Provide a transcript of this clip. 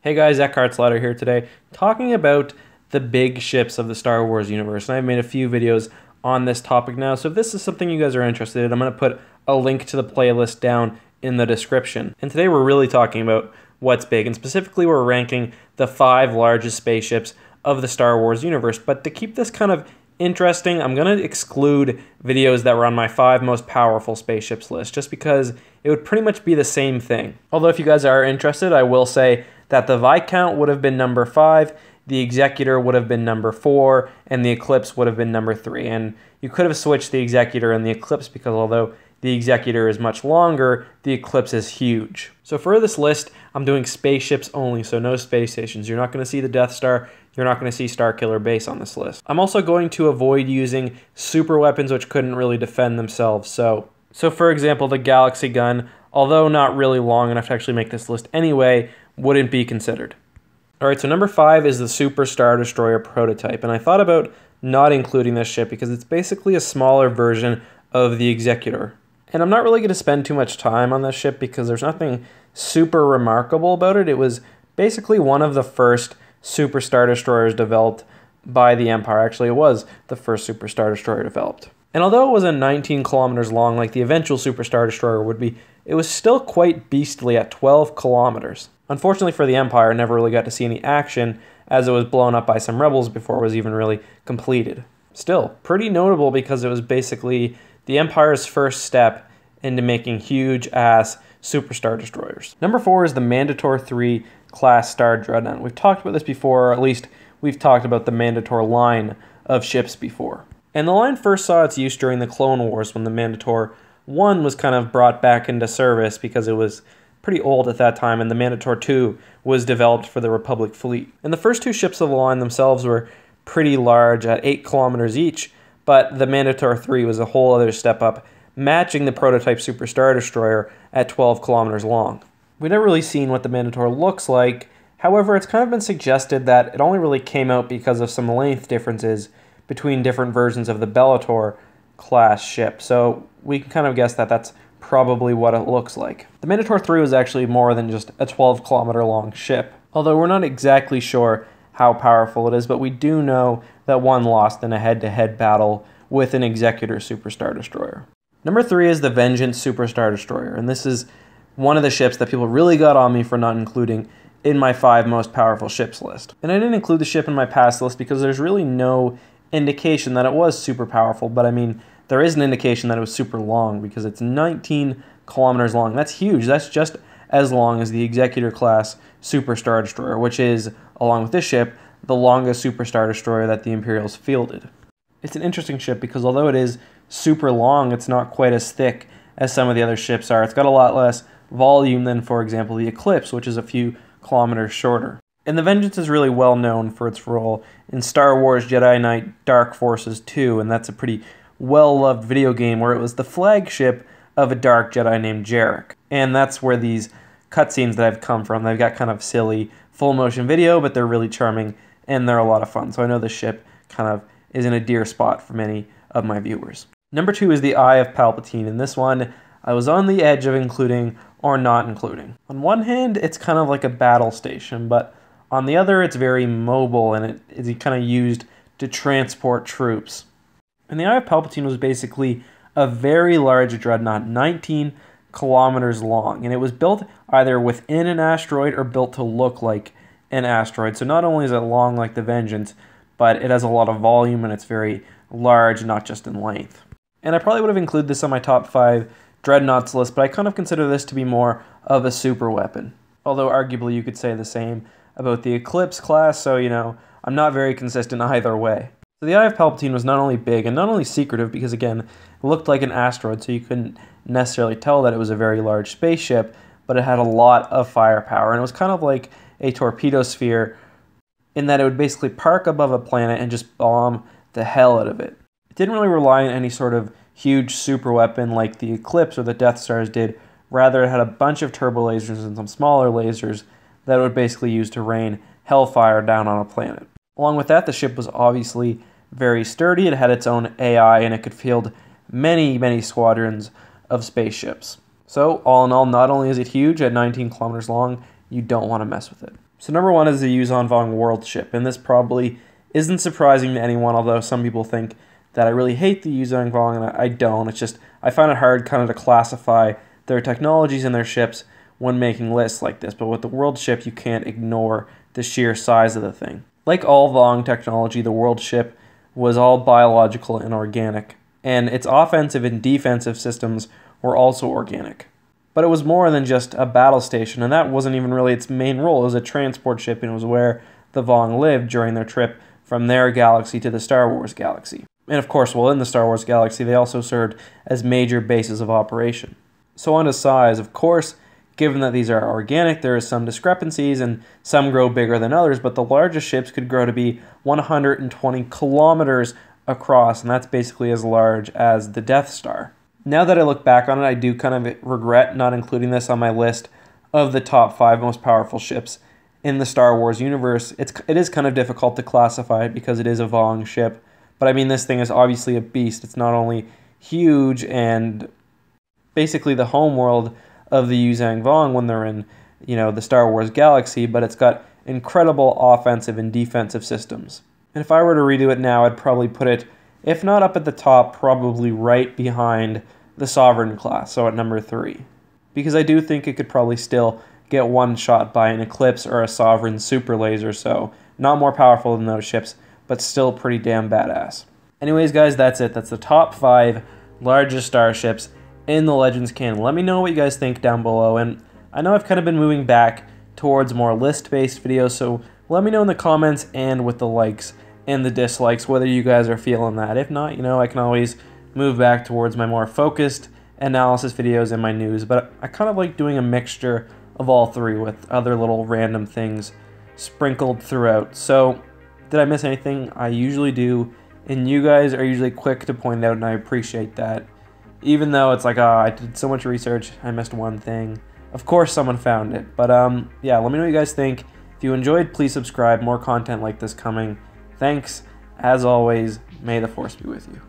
Hey guys, Eckhart's Ladder here today, talking about the big ships of the Star Wars universe. And I've made a few videos on this topic now, so if this is something you guys are interested in, I'm going to put a link to the playlist down in the description. And today we're really talking about what's big, and specifically we're ranking the 5 largest spaceships of the Star Wars universe. But to keep this kind of interesting, I'm going to exclude videos that were on my 5 most powerful spaceships list, just because it would pretty much be the same thing. Although if you guys are interested, I will say that the Viscount would have been number 5, the Executor would have been number 4, and the Eclipse would have been number 3. And you could have switched the Executor and the Eclipse because although the Executor is much longer, the Eclipse is huge. So for this list, I'm doing spaceships only, so no space stations. You're not going to see the Death Star, you're not going to see Starkiller Base on this list. I'm also going to avoid using super weapons which couldn't really defend themselves. So for example, the Galaxy Gun, although not really long enough to actually make this list anyway, wouldn't be considered. Alright, so number 5 is the Super Star Destroyer prototype, and I thought about not including this ship because it's basically a smaller version of the Executor. And I'm not really going to spend too much time on this ship because there's nothing super remarkable about it. It was basically one of the first Super Star Destroyers developed by the Empire. Actually, it was the first Super Star Destroyer developed. And although it wasn't 19 kilometers long like the eventual Super Star Destroyer would be, it was still quite beastly at 12 kilometers. Unfortunately for the Empire, it never really got to see any action as it was blown up by some rebels before it was even really completed. Still, pretty notable because it was basically the Empire's first step into making huge-ass Super Star Destroyers. Number 4 is the Manticore 3 class Star Dreadnought. We've talked about this before, or at least we've talked about the Manticore line of ships before. And the line first saw its use during the Clone Wars when the Manticore 1 was kind of brought back into service because it was pretty old at that time, and the Manticore 2 was developed for the Republic fleet. And the first 2 ships of the line themselves were pretty large at 8 kilometers each, but the Manticore 3 was a whole other step up, matching the prototype Super Star Destroyer at 12 kilometers long. We've never really seen what the Manticore looks like. However, it's kind of been suggested that it only really came out because of some length differences between different versions of the Bellator class ship. So we can kind of guess that that's probably what it looks like. The Manticore 3 was actually more than just a 12 kilometer long ship, although we're not exactly sure how powerful it is, but we do know that one lost in a head-to-head battle with an Executor Super Star Destroyer. Number 3 is the Vengeance Super Star Destroyer, and this is one of the ships that people really got on me for not including in my 5 most powerful ships list. And I didn't include the ship in my past list because there's really no indication that it was super powerful, but I mean, there is an indication that it was super long because it's 19 kilometers long. That's huge. That's just as long as the Executor class Super Star Destroyer, which is, along with this ship, the longest Super Star Destroyer that the Imperials fielded. It's an interesting ship because although it is super long, it's not quite as thick as some of the other ships are. It's got a lot less volume than, for example, the Eclipse, which is a few kilometers shorter. And the Vengeance is really well known for its role in Star Wars Jedi Knight Dark Forces 2, and that's a pretty well-loved video game where it was the flagship of a Dark Jedi named Jarek. And that's where these cutscenes that have come from. They've got kind of silly full-motion video, but they're really charming, and they're a lot of fun. So I know this ship kind of is in a dear spot for many of my viewers. Number 2 is the Eye of Palpatine, and this one I was on the edge of including or not including. On one hand, it's kind of like a battle station, but on the other, it's very mobile, and it is kind of used to transport troops. And the Eye of Palpatine was basically a very large dreadnought, 19 kilometers long, and it was built either within an asteroid or built to look like an asteroid. So not only is it long like the Vengeance, but it has a lot of volume and it's very large, not just in length. And I probably would have included this on my top 5 Dreadnoughts list, but I kind of consider this to be more of a super weapon. Although arguably you could say the same about the Eclipse class, so you know, I'm not very consistent either way. So the Eye of Palpatine was not only big and not only secretive because again, it looked like an asteroid so you couldn't necessarily tell that it was a very large spaceship, but it had a lot of firepower and it was kind of like a torpedo sphere in that it would basically park above a planet and just bomb the hell out of it. It didn't really rely on any sort of huge super weapon like the Eclipse or the Death Stars did. Rather, it had a bunch of turbo lasers and some smaller lasers that it would basically use to rain hellfire down on a planet. Along with that, the ship was obviously very sturdy. It had its own AI and it could field many, many squadrons of spaceships. So all in all, not only is it huge at 19 kilometers long, you don't want to mess with it. So number one is the Yuuzhan Vong World Ship, and this probably isn't surprising to anyone, although some people think that I really hate the Yuuzhan Vong, and I don't. It's just, I find it hard kind of to classify their technologies and their ships when making lists like this, but with the World Ship, you can't ignore the sheer size of the thing. Like all Vong technology, the World Ship was all biological and organic, and its offensive and defensive systems were also organic. But it was more than just a battle station, and that wasn't even really its main role. It was a transport ship, and it was where the Vong lived during their trip from their galaxy to the Star Wars galaxy. And of course, while in the Star Wars galaxy, they also served as major bases of operation. So on to size, of course, given that these are organic, there is some discrepancies, and some grow bigger than others, but the largest ships could grow to be 120 kilometers across, and that's basically as large as the Death Star. Now that I look back on it, I do kind of regret not including this on my list of the top 5 most powerful ships in the Star Wars universe. It is kind of difficult to classify it because it is a Vong ship, but I mean, this thing is obviously a beast. It's not only huge and basically the homeworld of the Yuuzhan Vong when they're in, the Star Wars galaxy, but it's got incredible offensive and defensive systems. And if I were to redo it now, I'd probably put it, if not up at the top, probably right behind the Sovereign class, so at number 3. Because I do think it could probably still get one shot by an Eclipse or a Sovereign super laser, so not more powerful than those ships, but still pretty damn badass. Anyways, guys, that's it. That's the top 5 largest starships in the Legends canon. Let me know what you guys think down below, and I know I've kind of been moving back towards more list-based videos, so let me know in the comments and with the likes and the dislikes whether you guys are feeling that. If not, I can always move back towards my more focused analysis videos and my news, but I kind of like doing a mixture of all 3 with other little random things sprinkled throughout. So did I miss anything? I usually do, and you guys are usually quick to point out, and I appreciate that. Even though it's like, I did so much research, I missed one thing. Of course someone found it, but yeah, let me know what you guys think. If you enjoyed, please subscribe. More content like this coming. Thanks. As always, may the Force be with you.